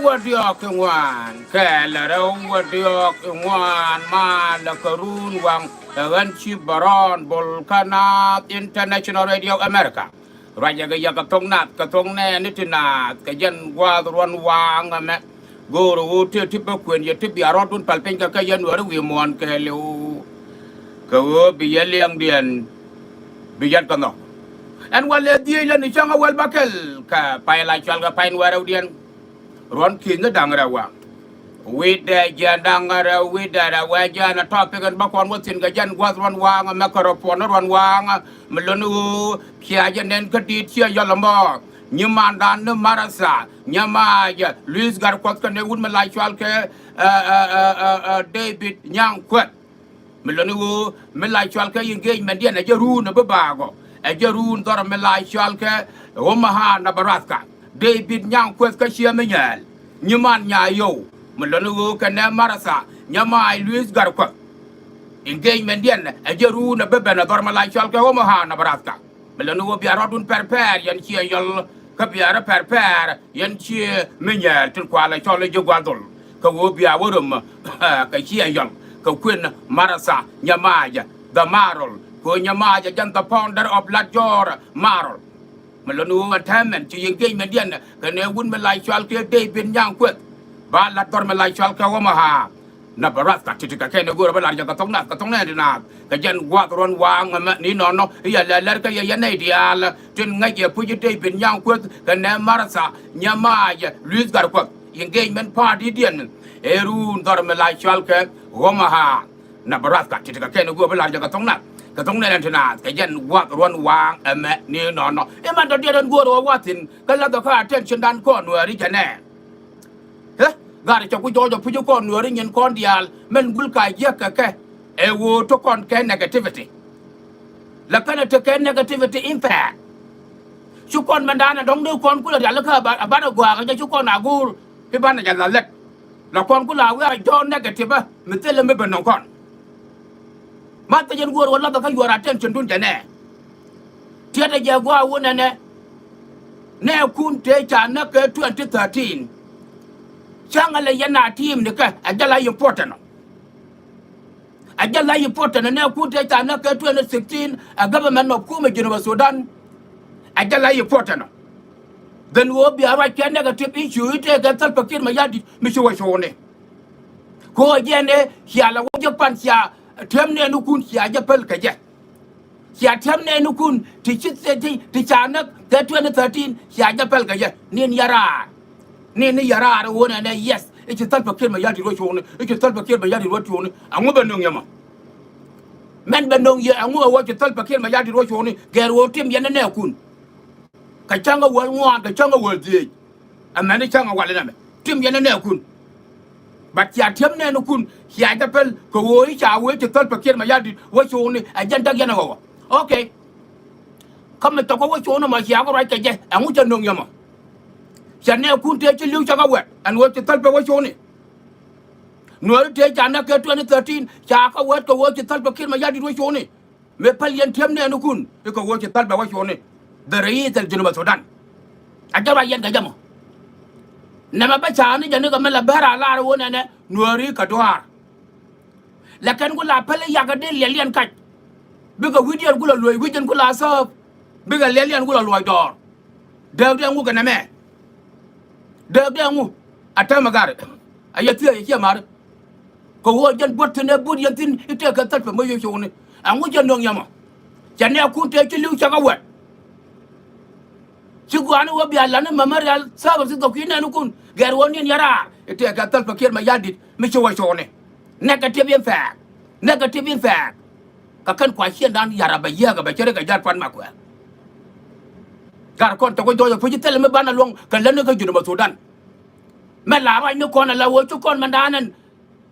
Wadiok ngwan kala wadiok ngwan ma la karun wang ganchi baron Volcano International Radio America raja ga ya katong ne nitinat ka jan wadron wang me goro wote tipe kwen ye tipe arodun palpen ka yan wari wi mon kelu ka wo bi yeliang dien bi yan kanok en wale die la ni changa wal bakel ka paila chal ga pain wara dien ron kin na dangara wa wida jandangara wida da wajana topic and bakon watin ga jan gwaz ron wanga microphone ron wanga melonu kia janen kadit sia yalamba nyimandan ne marasa nyamaja Luis Garkot kan ne wud malai chwal ke David Nyankwet melonu malai chwal ke engagement dia na jaru na babago e jaru ndor malai chwal ke Omaha na Baratka David Nyankwet ka chia menyal nyiman nya yo melonu kan ne marasa nyamai Luis Garkot engagement dia na jaru na bebena ndor malai chwal ke Omaha na Baratka melonu biarodun perper yan chia yol ka biara perper yan chia menyal tin kwala chole jogwadol ka wo bia worum ka chia yol ka kwen marasa nyamaja the marol ko nyamaja janta founder of Lajor marol melonu attainment chi engagement dia ka ne wun melai chwal ke David Nyankwet ba la tor melai chwal ka Omaha na Baratka titika kene gora ba larja ka tong na dina ka jan gwat ron wang ma ni no ya la ka ya nei dial tin ngai ye pu David Nyankwet ka ne marasa nyamaja Luis Garkot engagement party dien eru ndor melai chwal ke Omaha na Baratka titika kene gora ba larja ka tong na dina ka jan gwat ron wang ma ni no e man do dia don gora watin ka la ka attention dan ko no ri jane gari cho ku jojo pu ko nori nyen kon dial men gul ka ye ka ke e wo to kon ke negativity la kana to ke negativity impact chu kon mandana dong de kon ku la ka ba da gwa ka chu kon agur pe ban ja la let la kon ku la wa jo negative ba me tele me ban kon ma ta jen gor wala ka yora attention dun jane tie da je gwa wona ne kun te cha na ke 2013 changale yana team ne ka ajala important ne ku te ta na ka 2016 a government of Kuma Geneva Sudan ajala important then wo bi ara ka negative issue ite ga tal pakir ma yadi mi shi wa shone ko jene hiala wo je pan sia temne nu kun sia je pel ka je sia temne nu kun ti chit se ti chana ka 2013 sia je pel ka je nin yara ni yara wona ne yes e ci talpa kel ma yadi ro chone e ci talpa kel ma yadi ro chone angu ba nung yama men benong ye angu wa tal pakir ma yadi ro choni ger wo tim yen ne kun ka changa wal ngwan ka changa wal die amane changa wal na me tim yen ne kun bat ya tim ne no kun ya ta pel ko wo cha wo tal pakir ma yadi wo choni ajan dag yana wo okay kam to ko wo choni ma ya ko ra ka je angu chanong yama chane kun te chi liu changa wet an wo tal pa wo choni no te jana ke 2013 cha ka wet ko wo tal pakir ma yadi ro choni me pal yen tim ne no kun ko wo tal pa wo choni the raiz al Junub Sudan ajaba yen ga jamo nama ba chani jani ga mala bara la ro ne ne nuari ka doar la kan gula pale ya ga de lelian kaj biga widian gula loy widian gula sa biga lelian gula loy dor de ngu ga na me de ngu atama gar ayati ya mar ko wo jan botne bud yantin ite ka tal pa mo yo choni angu jan dong yama jani ku te chi liu cha ga wet Chiguana will be a lana memorial service to Queen and Kun, Garwanian Yara, it take a talk of my yarded, Mr. Washone. Negative in fact. Negative in fact. I can't question down Yara by Yaga by Cherika Japan Macwell. Got a contact with you, put you tell me ban along, Kalanga Junima Sudan. Mela, I know corner low to con Mandan and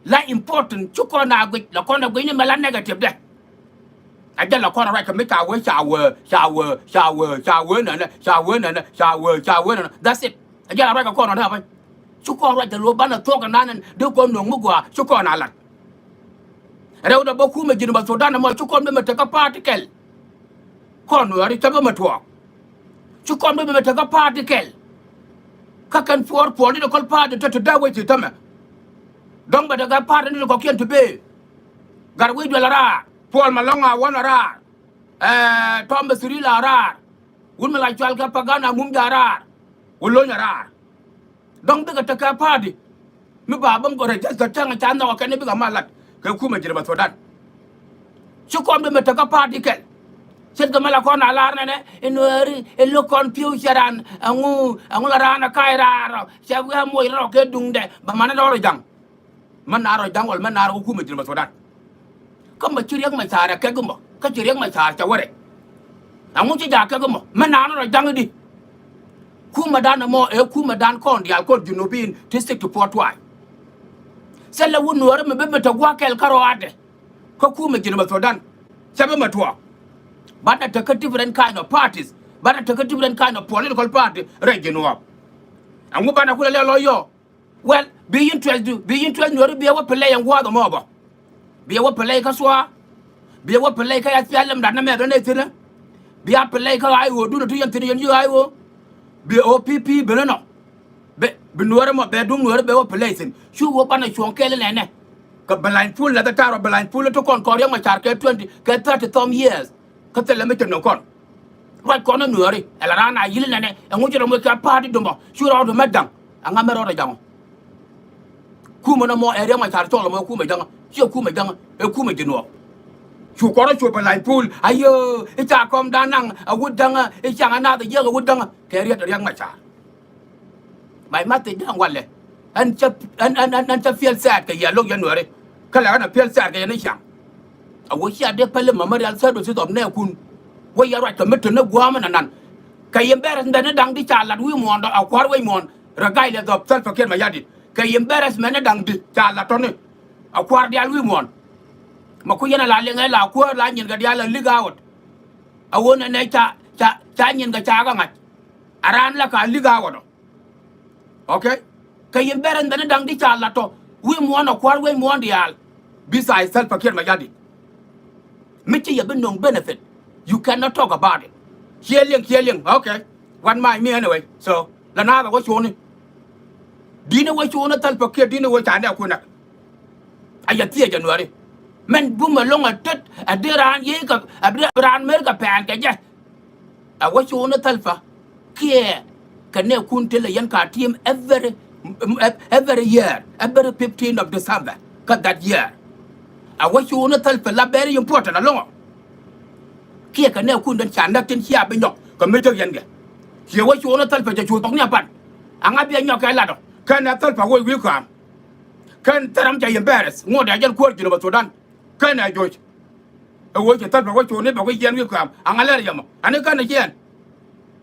like important, Chukona with the corner winning Melan negative there. I get a corner right to make our way shower. That's it. I get a right corner happen. Chukon right the low banner talk and do go no mugua, Chukon Alan. I don't know Boku Majin Sudan and Chukon them take a particle. Corner, it's a matua. Chukon them take a particle. Kakan for political party to die with you, Tommy. Don't but a part in the cocaine to be. Got we do a Paul Malonga one ra Thomas Rila ra woman like Chalka Pagana Mumja ra Ulonya ra don't take a taka party me babam go just the tongue chana or can be a malak Kakuma Jirba for that Chukom the taka party kel said the Malakona Larne in a look on Pusaran Angularana Kaira Shavia Moira Kedunde but Manador Jang Manaro Jungle Manaro Kuma Jirba for that come but you my side, a kegumbo, cut your my side, a worry. I want you to kegumbo, Manana or Jangadi. Kumadana more, a Kumadan con, the Alcor Junubin, to stick to Port White. Sell a wound, remember to walk El Caroade. Kokuma Junubas for done. Sabamatua. But I took a different kind of parties, but I took a different kind of political party, Reginua. And what Banakula lawyer? Well, be interested, you to be able to play and war the mobile. Be a pelay kaswa, be a pelay kaya fialam that American, be a pelay I will do the 2 and you I will be OPP Beleno. Be Benuarama bedroom where be a pelacing. Shoe open a shon kelene. Got blind full at the tower, blind full to Concordia, my charter 20, get 30 years. Cut the limit no con. Right corner Nuri, Elarana, Yilene, and want you to make a party dumbo, shoot out the madam, and I'm a young. Kuma no more area my charter, Kuma young. Chưa khu mày đăng, khu mày no. Chú có nó chú phải lại pool, ayo, ít cha con đa năng, wood đăng, ít chẳng anh nào thì giờ wood đăng, cái riết riêng mày cha. Mày mắt thì đăng quan lệ, anh chấp phiền sad cái giờ lúc giờ nữa đấy, cái là nó phiền sad cái này chẳng. Wood xa đẹp phải mà mới ăn sớm được sự tóm neo kun, wood giờ right từ nó quá mà năn, cái embarrassment nó đăng đi trả lại quý mòn đó, quá quý mòn, rồi cái là gặp self fakir mà gia đình, cái embarrassment nó đăng đi trả lại đó nữa. A quar dial wi mon ma ku yana la le ngai la ko la nyin ga dial ligawot a wona ne cha nyin ga cha ga ngat aran la ka ligawot okay kay beren dana dang di cha la to wi mon a quar wi mon dial besides self fakir ma yadi michi ya benong benefit you cannot talk about it healing okay one my me anyway so la na ga wo choni dina wo chona self fakir dina wo cha ne ku na ayatia January men boom along a tet a deran ye ka a deran mer ka pan ka ja a wa chu na talfa kia ka ne kun tele yan ka team every year every 15th of December ka that year a wa chu na talfa la very important along kia ka ne kun dan chan na tin chia be nyok ka me to yan ge kia wa chu na talfa ja chu tong nya pan anga bi nyok ka la do ka na talfa wo wi ka kan taram ja embarrass ngo da jan ko Junub Sudan kan na George โอ้ยจะตัดบอกว่าโจนี่บอกว่าเย็นวิ่งความอังอะไรอย่างมั้งอันนี้ก็ในเย็น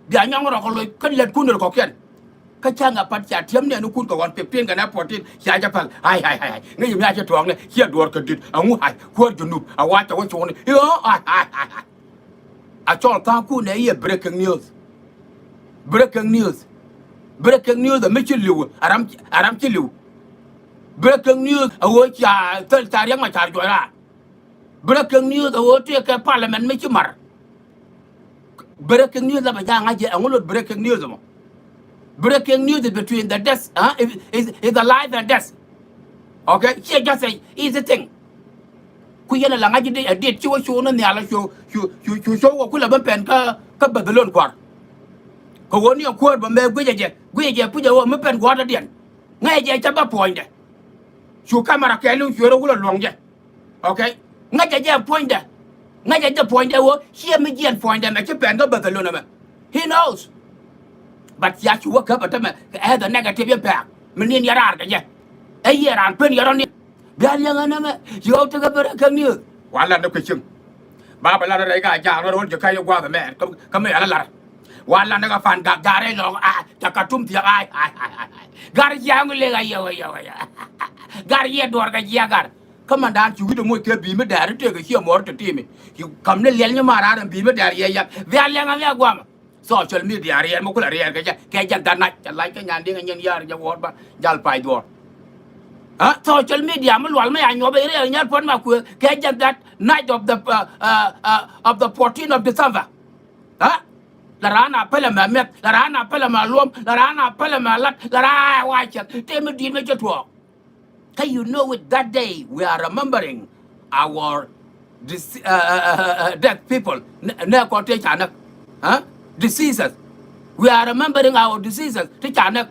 เดี๋ยวยังเราก็เลยก็เรียนคุณเราก็เขียนก็ช่างกับปัจจัยเทียมเนี่ยนุคุณกับวันเปลี่ยนกันนะพอที่ยายจะพังไอ้นี่ยังไม่จะทวงเลยเขียนดวงกระดิษเอางูหายขวดจุนุบเอาว่าจะว่าโจนี่ไอ้จอตาคู่เนี่ย breaking news breaking news breaking news ไม่ใช่ลิวอารามที่ลิว breaking news เอาไว้จะตั้งใจยังมาจ่ายจ่อยละ breaking news เอาไว้ที่แค่ parliament ไม่ใช่มา breaking news แล้วไปยังไงจะเอาเงิน breaking news มั้ง breaking news is between the death is the life and death okay she just say easy thing คุยกันหลังไงจะได้เด็ดช่วยโชว์นั่นเนี่ยแล้วโชว์ว่าคุณละมันเป็นก็บัดเดินกว่าเขาวันนี้ควรบ่แม่กูจะพูดว่ามันเป็นกว่าเดียนไงจะบ้าพอยเด้ชูคามาราแกลูชูเรากูละลวงเด้โอเคไงจะพอยเด้ไงจะพอยเด้ว่าเชี่ยไม่เยี่ยนพอยเด้แม่จะเป็นก็บัดเดินนะแม่ he knows but ยาชูว่าเขาบัดทำไมthe negative impact มันนี่ยารากันเด้ไอ้ยาราเป็นยารานี่เบียร์ยังไงนะแม่ยูเอาตัวกับbreaking news วันละนึกถึงบ้าไปละอะไรกันจากเราโดนจะใครยกว่าแม่ก็ไม่อะไรละวันละนึกฟันกับการให้ลองจะกระตุ้มเสียการยางเลยกันการเยี่ยดวร์กันเยี่ยกันก็มันด่านชีวิตมวยเกี่ยบีไม่ได้หรือเกี่ยกับเชี่ยมอร์ตทีมีคำนี้เลี้ยงยังมาร้านบีไม่ได้เยี่ยเบียร์ยังไงเนี่ยกว่าโซเชียลมีเดียเรียนมุกละเรียนกันจะแกจะกันนัดจะไล่กันยันดิ้งยันยาจะวอดบ้าจัลไปดวร์social media มันหลวมไม่อ่านอยู่ไปเรื่อยๆเนี่ยพ้นมาคุยแค่ that night of the 14th of December ละร้านอ่ะเพื่อนมาเม็ดละร้านอ่ะเพื่อนมารวมละร้านอ่ะเพื่อนมาลัดละร้านวายจัดเต็มดีไม่จะถูก Hey you know it that day we are remembering our dead people เนี่ยก่อนที่จะนักdiseases we are remembering our diseases ที่จะนัก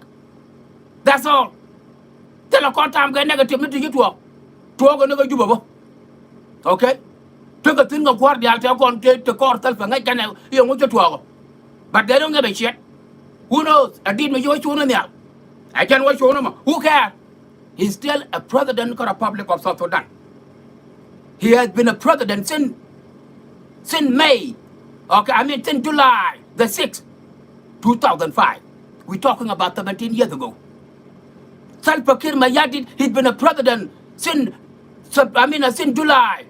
that's allแต่ละคนทำกันเนี่ยก็เทียมไม่ถึงทั่วกันเนี่ยก็อยู่แบบว่าโอเคถึงก็ถึงกับควาเดียวแต่ก่อนจะก่อนตั้งแต่ไงกันเนี่ยยังไม่จะทั่วก็ but they don't give a shit who knows อดีตไม่ช่วยชูนั่นเนี่ยไอ้ฉันว่าชูนั่นมั้ง who cares he's still a president of the Republic of South Sudan he has been a president since May okay I mean since July the 6th 2005 we're talking about 17 years ago Salva Kiir Mayardit, he's been a president since July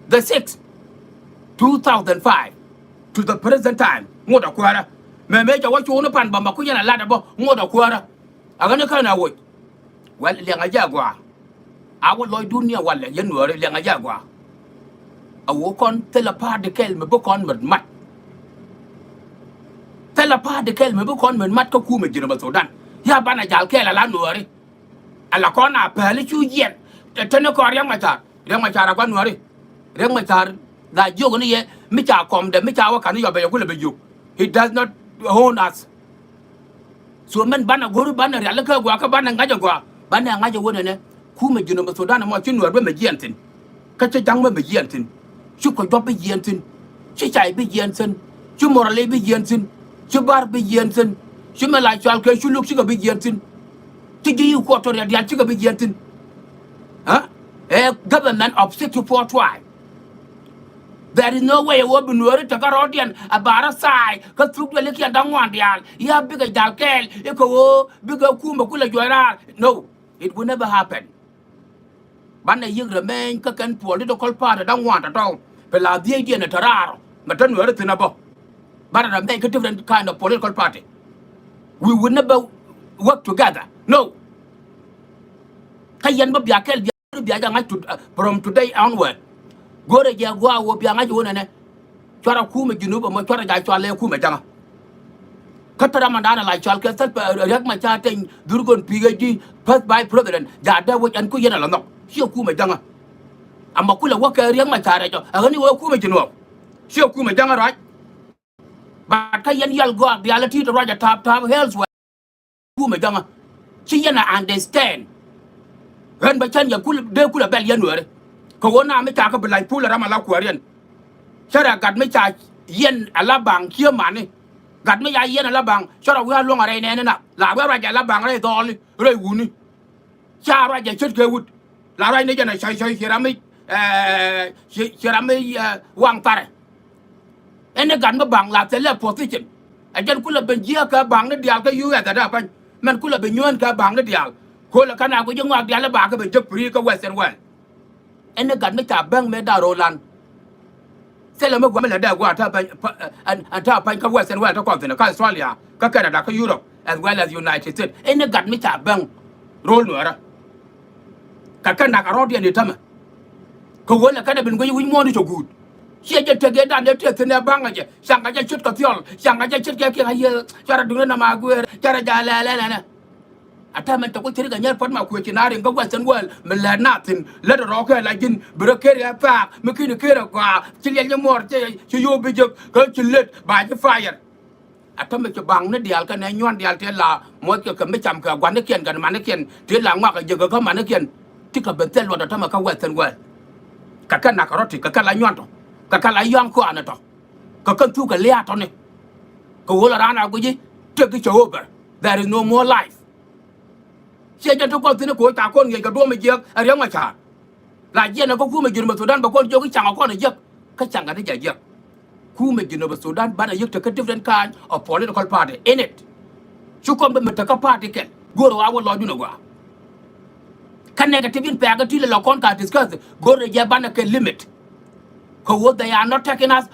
the 6th, 2005 to the present time. Ngoda kwara. Me ja wa chu na pan ba ma ku yana lada bo ngoda kwara. Aga ne kana wo. Well lenga jagwa. Awo loy dunia wala yenwore lenga jagwa. Awo kon telapa de kel me bo kon mat. Telapa de kel me bo kon mat ko ku me jina ba Sudan. Ya bana jal kel la nuore. Alla kona pele chu yen tene ko riang ma cha ra nuori riang ma cha da jogo ni ye mi cha kom de mi cha wa kan yo be ku le be yu he does not own us so men bana goru bana ya la ka gwa ka bana ngaja gwa bana ngaja wona ne ku me jino ma Sudan ma chi nuor be me yen tin ka cha jang be yen tin chu ko do be yen tin chi chai be yen tin chu morale be yen tin chu bar be yen tin chu me la chal ke chu luk chi ko be yen tin to do you quarter the Antigua Begiantin? A government of 64 tribes. There is no way a woman were to Garodian, a barasai, because through the Licky and Dangwan, you have bigger Dalkel, Eco, bigger Kumakula Joyar. No, it will never happen. But the young remain cook and political party don't want at all. But la the idea in a Tararo, but don't worry to know. But I make a different kind of political party. We would never work together. No. Kayan ba biakel biaga ngai from today onward. Gore ja gwa wo bianga jona ne. Chora ku me junuba mo chora ja chwale ku me janga. Katara mandana la chwal ke sat yak ma cha ten durgon PhD first by president ja da wo an ku yena la no. Sio ku me janga. Amma kula wo ka riang ma cha ra jo. Agani wo ku me junuba. Sio ku me janga right. But kayan yal go reality to raja tap health ku me janga. She understand. When by chance you could a bellion word. Corona me talk about like pull a ramala quarian. Shara got me charge yen a labang, here money. Got me a yen a labang, shara we are long array and up. La Raja labang, ray dolly, ray woony. Shara, you should go wood. La Raja and I shall ceramic, Shirame Wang Tare. And the gun bang la tele position. I just could have been Jaka bang the Dialka you at the Dapan. Man could have been you and bang the Dial. Kola Kana go young Diala Baka, but just Prika Western well. And the gun make a bang made that Roland. Tell them what that water and top Panka Western well to continent, Australia, Canada, Europe, as well as United States. And the gun make a bang roll no. Kakana Arodi and the Tama. Kola can have been going more to good. She just to get down the teeth in their bangaja, Sangaja should Kathiol, Sangaja should get here, Charaduna Maguire, Charajala. A time to go to the near Pama Kuchinari and go Western world, Melanatin, let a rocker like in Burokeria Park, Makina Kira, Chilean more, you be go to lit by the fire. A time to bang the Alcan and you want the Altella, Motka Kamichamka, Guanakian, Ganamanakian, Tilamaka, Jagaka Manakian, Tika Betel, what a Tamaka Western world. Kakana Karoti, Kakala Yanto. Kakala young ko anato. Kakan tuka leat on it. Kawola rana guji, take it over. There is no more life. She just took out in the court, I couldn't get a dome jerk, a young child. Like Jenna Kuma Junior Sudan, but Jogi Chang upon a jerk. Kachanga de jerk. Kuma Junior Sudan, but you took a different kind of political party in it. She come to make a party, go to our Lord Unawa. Can negative in Pagatil Loconca discuss go to Yabanaka limit. They are not taking us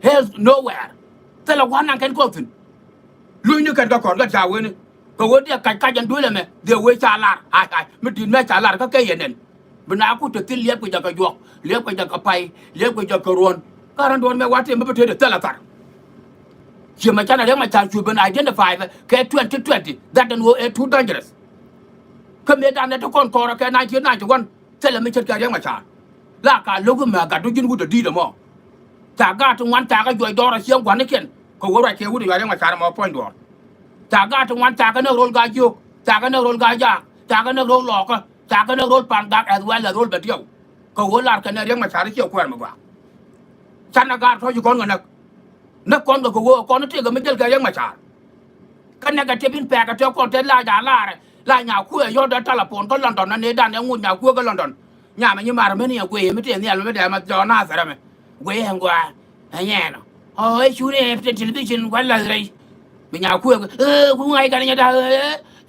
hell nowhere. Tell a one can go to. Lunu can go on the Jawin. Go there, Kajan Dulame, the way Salar. I, Mutin Salar, Kakayan. But now put a till lep with a york, lep with a pie, lep with a coron. Current one may want him to the telephone. Jimachana Yamachal should be identified, K2020, that and were too dangerous. Come here down at the Concora, 1991, tell a Mitchell Yamachar. Laka Luguma got to do the deed more. Taga to one taga, your daughter's young one again. Go right here with you, I am a caramel point door. Taga to one taga no roll guy you, taga no roll guy, taga no roll locker, taga no roll pandak as well as roll but you. Go lark and a young Machari, your Quermaga. Sanagar, how you going on? No con go work on the take a middle young Machar. Can negative in pack at your content like now, queer your telephone to London and they done and would now go to London. Yama you are many away, meeting the Alabama at John Nazareth. Way and go, and oh, I should have the television well as race. When you quick, who I got in your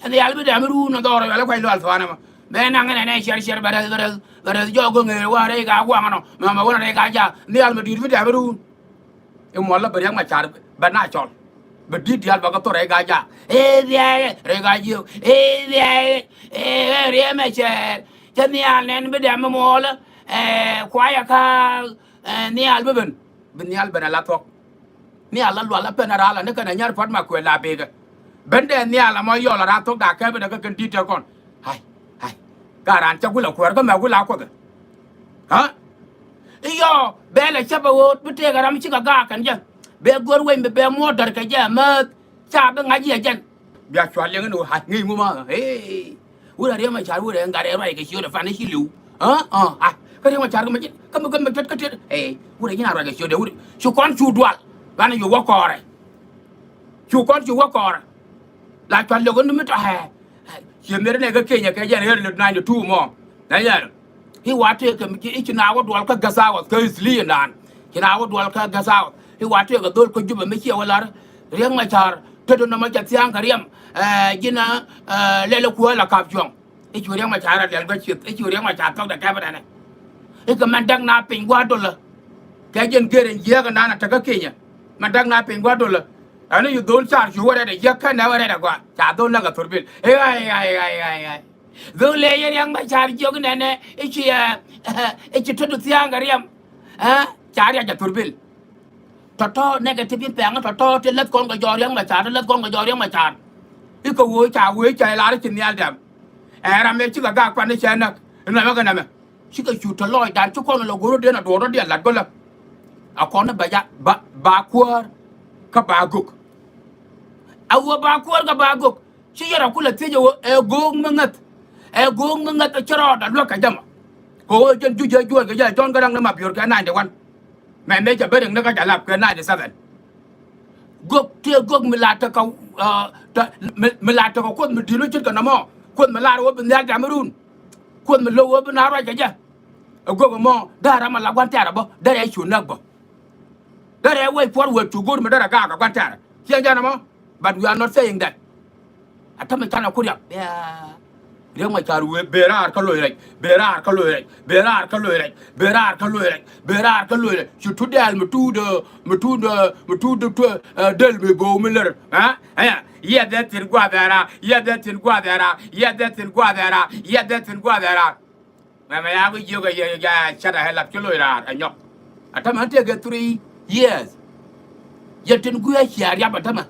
and the Alabama room of the Alpha. Then I'm going to share but as you're going to what I got one, Mamma, what I got, the Alabama with every room. In Walla, but young my child, but not all. But did the Albacato Regaja? Eh, there, Regajo, eh, there, Remacher. Tell and be damn all, quiet car, near Albuben, Benyal Benalato. Near La Penarala, and the Canadian Fatmaquella bigger. Bende near La Moyola, I took that cabin a can detail con. Hi, Garanta will acquire them, I will acquire. Huh? Yo, Bella Chapel would take a Ramchica Gark and just bear good way, bear more than a jam, mud, Sabang again. Actually, no, I need more. Hey. Would I my child would and got a right to shoot a funny you? Huh? Can you child come, hey, would I not show the wood? So can't you dwell? When you walk or you can't you walk or like I look on the middle hair. She made a nigger king, I can hear 92 more. Then he want to take each an hour to walk a gazawa, because Leonan. He now would walk a gazawa. He want to take a dole could you make you a lot. Young my child, Toto Namajatian Kariam. Gina Lelo Kuala Caption. It will young my child, I'll get you. It will young my child, the cabinet. It can mandang napping Guadola. Kajan getting Yaganana Takakaya. Mandang napping Guadola. I know you don't charge you whatever Yaka never had a guat. I don't like a forbid. Hey, though lay young my child, Yogan and it's a total Thiangariam. Charge at Turbil. Toto negative in Pang, Toto, let go of your young my child, let go of your young my child. You go work our way, I large in the Aldam. And I met you a gag on the China, and I'm going to. She could shoot a Lloyd and took on a logo dinner to order the Lagola. A corner by backward Kabaguk. Our backward Kabaguk. She had a cool thing, a gong mangat, a charot, and look at them. Go to do your don't go on the map, you're 91. My major bedding never got up 97. Go till go Milata couldn't be diluted no more. Couldn't Milata open that Cameroon. Couldn't low open our right. go mo dara ma la gwantara bo dara chu nagbo dara way forward to go me dara ga gwantara kian jana mo but we are not saying that atame kana kuria ya riang ma charu berar ka loy rek berar ka loy rek berar ka loy rek berar ka loy rek berar ka loy rek chu tudal me tu de del me bo miller ha ya that in guadara ya that in guadara ya that in guadara ya that in guadara ma ya go yoga ya chada helap chu loy ra anyok atame te get 3 years yatin guya chiaria batama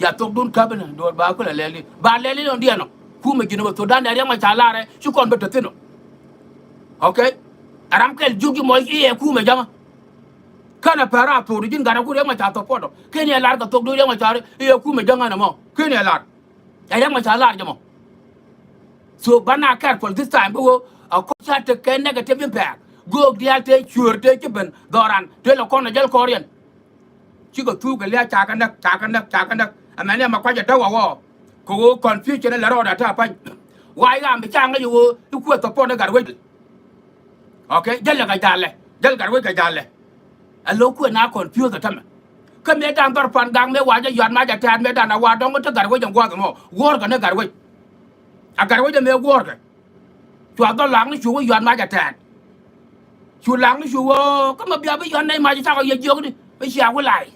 ya tok dun kabana do ba ko leli ba leli on dia no kuma gina to dan da ma chalare su kon beto tino okay aram kel jugi mo e kuma jama kana para to rijin gara ku ma cha to podo kenya lar ka tok do ma chare e kuma janga na mo kenya lar ya ma chalar jamo so bana careful this time go a ko cha te ken negative impact go dialte churte ke ben doran te lo kon jal korean chi go tu ga le cha kan dak amane ma kwa ja dawa ko confusion la roda ta pa wai ga mi changa yu ku to po na garwe okay jalla ga jal garwe ga dale a lo ku na confuse ta me ka me dan tor pan gang me wa ja yan ma ja tan me dan na wa dong ta garwe jang gwa mo wor ga na garwe a garwe ja me wor ga chu do lang ni chu yan ma ja tan chu lang ni chu ko ma bia ba yan nei ma ja ta ga ye jog ni ba sia ku lai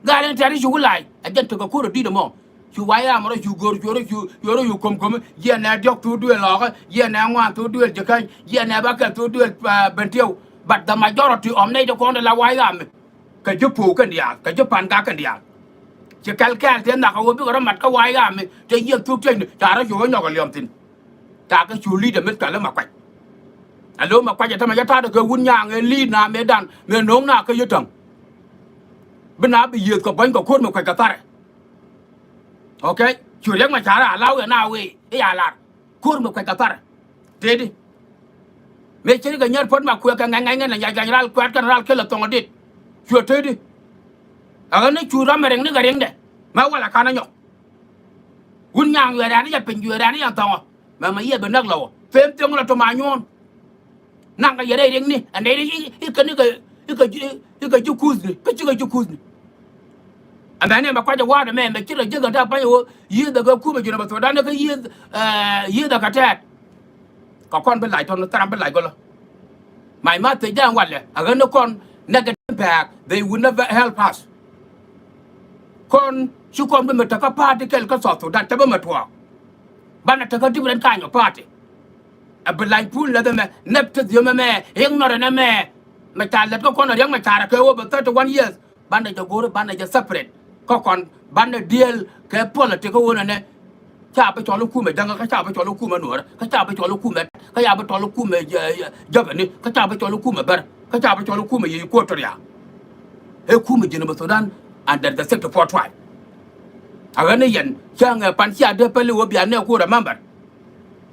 ga len tari chu ku lai a jan to ko ro di mo chu wai am ro chu gor yoro yu kom ye na dok tu duel lo ye na ngwa tu duel je kan ye na ba ka tu duel bentiu but the majority of nei de ko la wai am ka ju pu kan dia ka ju pan ga kan dia je kal te na ka wo bi ro mat ka wai am te ye tu chen ta ro chu no ka liom tin ta ka chu li de met ka la ma kwai alo ma kwai ta ma ya ta de ka wun yang e li na me dan me nong na ka yu tang bina bi ye ko ban ko ko ma kwai ka tare okay chu riang ma chara lao ya na we e ya la kur mo ka tar te di me chiri ga nyar pon ma ku ka ngai na ya ga ral kwat kan ral ke la tong dit chu te di aga ne chu ra mereng ni ga reng de ma wala kana nyo un nyang we ra ni ya pen we ra ni ya tong ma ye be nak lo fem tong la to ma nyon nang ga ye re reng ni an de i ka ni ga ju kuz ni ka chu ga ju kuz ni amane ma kwaje wada me kira jiga ta pa yo yi daga kuma jina ba to dan ka yi daga ta ka kon be lai ton taram be lai go lo my ma te jan wale aga no kon negative impact they would never help us kon su kon be meta ka party kel ka so to dan ta be ma to bana ta ka different kind of party a be lai pul la de me nepta yo me ignore na me ma ta let ko kon riang ma ta ka wo be 31 years bana ja go bana ja separate ko kon bana deal ke politics ko na ne chaไป cho lu ku me danga ka chaไป cho lu ku me no ka chaไป cho lu ku me ka yaไป cho lu ku me jabani ka chaไป cho lu ku me bar ka chaไป cho lu ku me yi ko to ya e ku me jina ba Sudan under the sector 45 aga ne yen chang pan sia de pe lu bia ne ku da member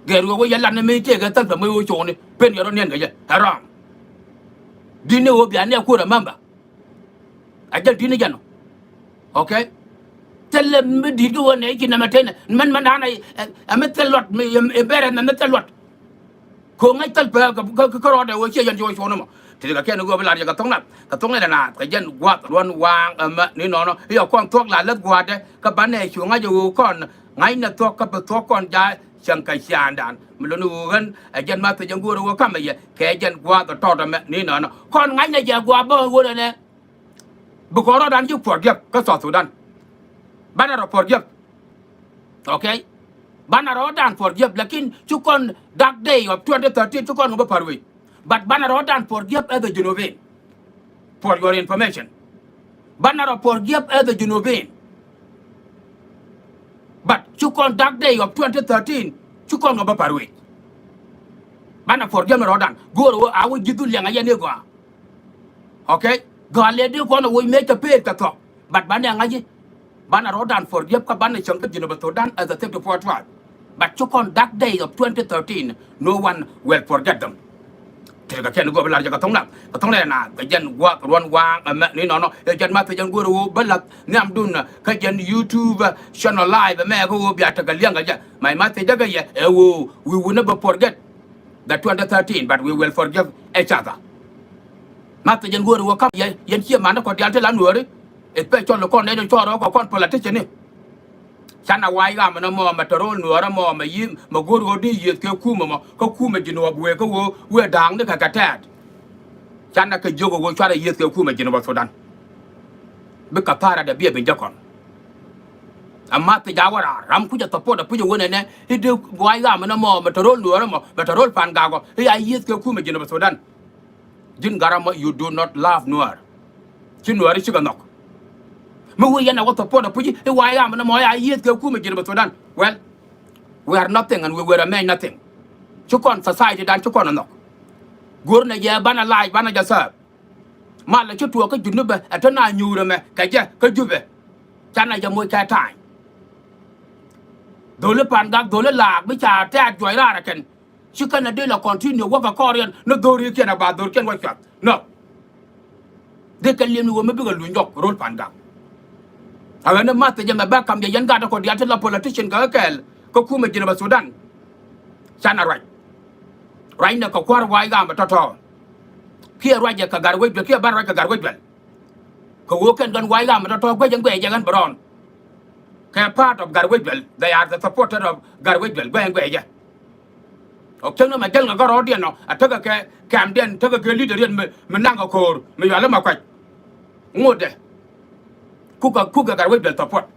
geru wo yalla ne me je ga tan me wo cho ni pen yo ne ga ya haram di ne wo bia ne ku da member ajal di ne jano okay tell me did go on eki na matena man ana ametel lot me bere na metel lot ko ngai tal pa ko ro de wo che yan jo cho no mo ti ga ken go bla ya ka tong na na ka jen gwa ron wang ma ni no yo kon tok la let gwa de ka ban ne chu nga ju kon ngai na tok ka to kon ja chang kai sian dan me lo nu gan a jen ma te jang go ro ka ma ye ke jen gwa to da me ni no kon ngai na ja gwa bo go ne bu ko ro dan ju por gep ka so Sudan Banner forgive. Okay? Banner dan forgive. Lakin chukon that day of 2013 chukon ngaba parwe. But Banner dan forgive as the Genovine. For your information. Banner forgive as the Genovine. But chukon that day of 2013 chukon ngaba parwe. Banner forgive me rodan. Go awu jidu lianga yene go. Okay? Go lady ko no we make a pay ka talk. But banner ngaji Bana Rodan forgive ka bana chunk of Sudan as a thing to forward. But took on that day of 2013, no one will forget them. Take a go large Katona, Katona, the Jan walk one wang, no, a Jan Mathajan Guru, Bellat, Namduna, Kajan YouTube channel live, a man who will be at a younger. My Matha Jagaya, we will never forget. the 2013, but we will forgive each other. Mata yen guru wa kap yen chia mana ko dial te lan nuori. E pe chon lo kon ne cho ro ko kon politician ni. Chana wai ga mana mo ma toro nuora mo ma yi ma guru di yet ke kuma mo ko kuma jino bwe ko wo we dang ne ka katat. Chana ke jogo wo chara yet ke kuma jino ba Sudan. Be ka para da bia be jakon. Amata jawara ram ku ja topo da pujo wona ne hide wai ga mana mo ma toro nuora mo ma toro pan ga go ya yet ke kuma jino ba Sudan. Jin garama you do not love Nuer. Chin Nuer chiga nok. We yana what upon a puji, why am no more yet go kuma jin Sudan. Well, we are nothing and we will remain nothing. Chukon society dan chukon nok. Gurna ya bana lai bana jasa. Mala chutu ka junube atana nyure me kaja ka jube. Chana ja moy ka tai. Dole pangak dole lag bi cha ta joy ra ken. She can do la continue work a Korean, no dori can about dor can work. No. They can leave me bigger lunjok, roll panda. I want a master jam back come the young gata ko the atela politician girl, Kokuma Geneva Sudan. Sana right. Right now, Kokwar Waigam Toto. Here, Raja Kagarway, the Kia Baraka Garway. Kowokan Don Waigam Toto, Wajan Way, Jagan Baron. Part of Garway, they are the supporter of Garway, going way. Okay, no, my girl got audience. I took a Camden, took a leader in Menanga Core, Mayalama Quite. Mode. Cooker got with the support.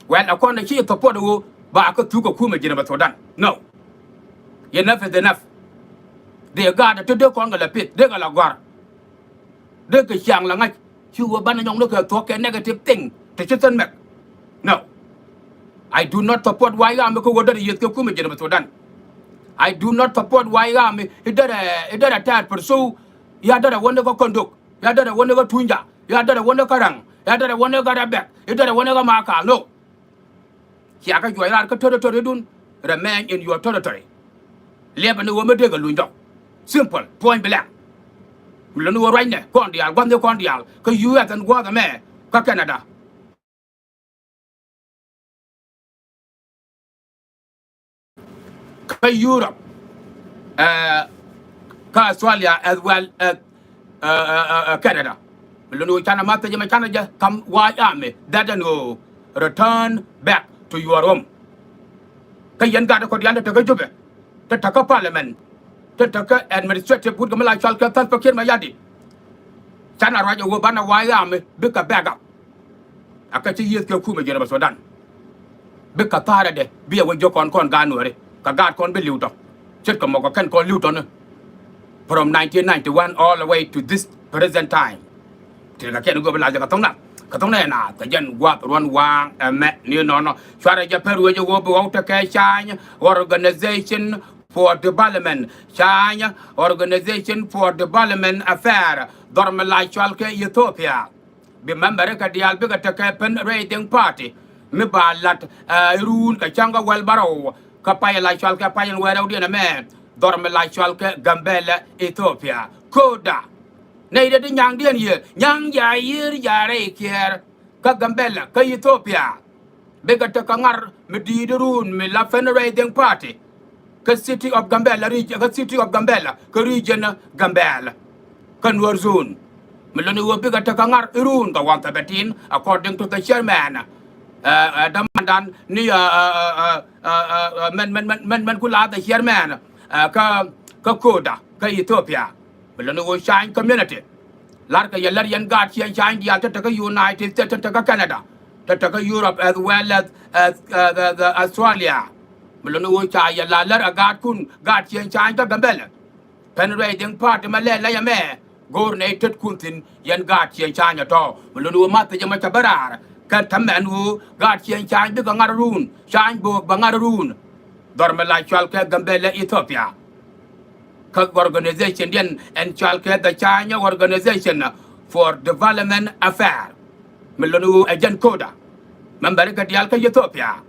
Well, according to support, Baka took a Kuma Geneva Sudan. No. Enough is enough. They got to do Congo pit, they got a guard. They get young like you were banning on look at talk a negative thing to Chicken Mac. No. I do not support why I'm going to use Kuma Geneva Sudan. I do not support why army. It did a tad pursue. You had a wonderful conduct. You had a wonderful tunja. You had a wonderful karang. You had a wonderful back. You had a wonderful marker. No. Yaka, you are territory. Remain in your territory. Lebanon will make a lunjo. Simple, point blank. Milano right there, Condial, one the Condial, because you have and go the mayor, Canada. Europe, Australia as well as Canada. Milano China Mata Canada come white army that no return back to your home. Kayan got a Kodiana to go to the Taka Parliament, the Taka administrative put Gamala Chalka Tanpakin Mayadi. China Raja Wabana white army, big a bag up. I can see years Kuma Geneva Sudan. Big a tarade, be a way joke on Ganwari. Kagat kon be luto. Chit ko moko kan kon luto no. From 1991 all the way to this present time. Til ka ken go bela ka tong na. Ka tong na ta jen gwa ron wang me ni no no. Swara ja peru jo go bo ta ka chanya organization for development. Chanya organization for development affair. Dorme la chalke Ethiopia. Remember ka dial be ka ta ka pen rating party. Me ba lat run ka changa wel baro. Kapaya la chal kapaya wera udi na me dorme la chal ke Gambela Ethiopia koda nei de nyang dien ye nyang ya yir ya re kier ka Gambela ka Ethiopia bega ta kangar me di run me la federating party ka city of Gambela region ka city of Gambela ka region Gambela kan war zone me lo ni wo bega ta kangar run ka wanta betin according to the chairman Damandan ni men kula the chairman ka koda ka Ethiopia belano shine community lar ka yelar yan gat shine dia ta ka United States ta ka Canada ta ka Europe as well as the Australia belano cha yalla lar agat kun gat shine ta Gambela penetrating part ma le la ya me gornated kuntin yan gat shine to belano ma ta jama ta barar kan tamanu gat chen chan bi gangarun chan bo bangarun dorme la chalke Gambela Ethiopia ka organization den and chalke the China organization for development affair melonu agent koda member ka dial ka Ethiopia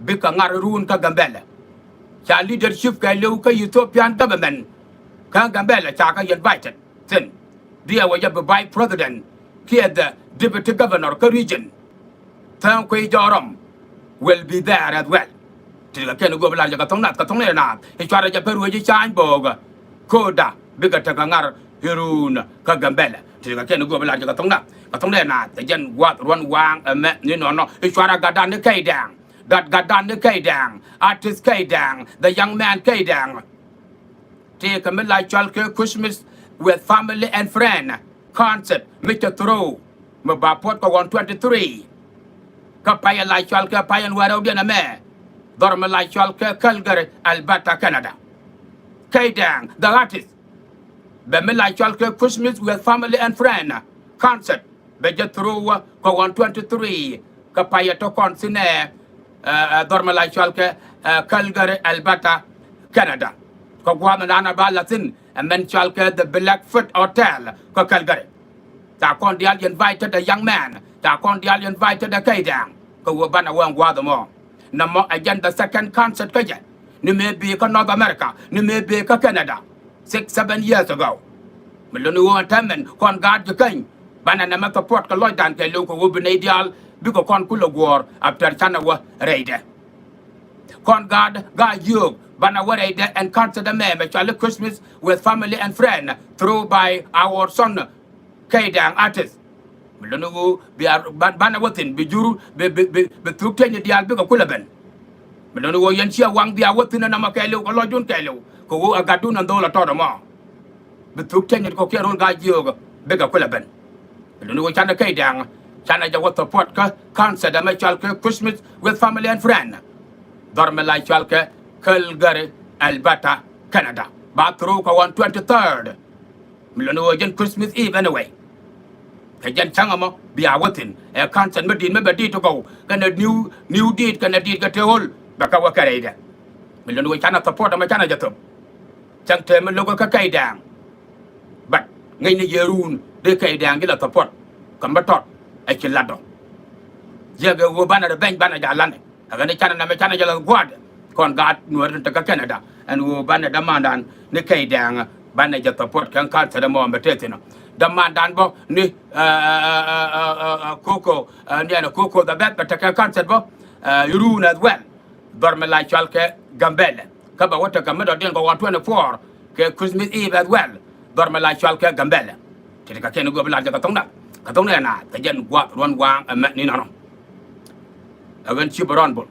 bi gangarun ka Gambela cha leadership ka lu ka Ethiopian government ka Gambela cha ka invited then dia wa ya by president here the deputy governor ka region Thank Joram will be there as well. ti ga ken go bla ja ka tong le na e chwara ja peru ji chan boga koda biga ta ka ngar hirun ka gambele ti ga ken go bla ja ka tong le na te jen wat ron wang me ni no no e chwara ga dan ne kai dang that ga dan ne kai dang artist kai dang the young man kai dang take a midlife chalke Christmas with family and friend concert Mr. Throw ma ba pot ko 123 ka payan life chalke payan waro dia na me dorma life chalke Calgary Alberta Canada kaidang the artist be midlife chalke Christmas with family and friend concert be je Throw ko 123 ka payan to consine dorma life chalke Calgary Alberta Canada ko gwamna nana balatin and then chalke the Blackfoot Hotel ko Calgary ta kon dial invited the young man ta kon dial invited the kaidang ko wo bana wan gwa the mo na mo again the second concert ko je ni me be ko North America ni me be ko Canada 6-7 years ago me lo ni won tamen kon gad je kan bana na ma support ko loy dan ke lo ko wo be ideal bi ko kon ku lo gor after chana wa reide kon gad ga yug bana warede and concert the me chale Christmas with family and friend through by our son kaidang artist milonu bi bana watin bi juru be tuktenye dial bi ko kulaben milonu wo yan chia wang dia watin na makelo ko lojun kelo ko wo agadu na dola todo mo be tuktenye ko kero ga yoga be ko kulaben milonu wo chana kaidang chana ja what support ka concert the me chale Christmas with family and friend dorme la chalke Calgary Alberta Canada ba through ko 123rd milonu wo jen Christmas Eve anyway ka jen changa mo bi a watin e concert medin me bedi to go kana new date kana date ka teol ba ka wakare de milonu wo chana support ma chana jatom chang te me logo ka kai dang but ngai ni yerun de kai dang gi la support kam ba tot e ki lado je ga wo bana de ben bana ja lan ka ne chana na me chana jala gwad kon gat nuar ta ka Canada and wo bana da mandan ne kai dang bana ja support kan ka ta da mo mbetete no da mandan bo ni koko ni ana koko da bet ta ka concert bo yuruna as well dorme la chalke gambele ka ba wata ka medo den ko 124 ke Christmas Eve as well dorme la chalke gambele ti ka ken go bla ja ka tong na ta jen gwa ron wang ni no awen chibaron bo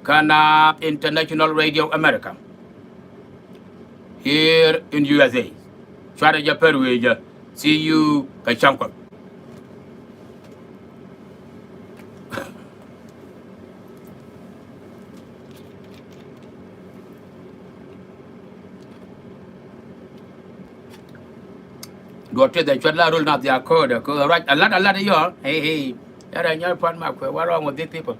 Kana International Radio America here in USA. Chwara ja perweja. See you kachanko. Gote the chwala rule not the accord. Right a lot yo. Hey. Yara nyar pan ma what's wrong with these people?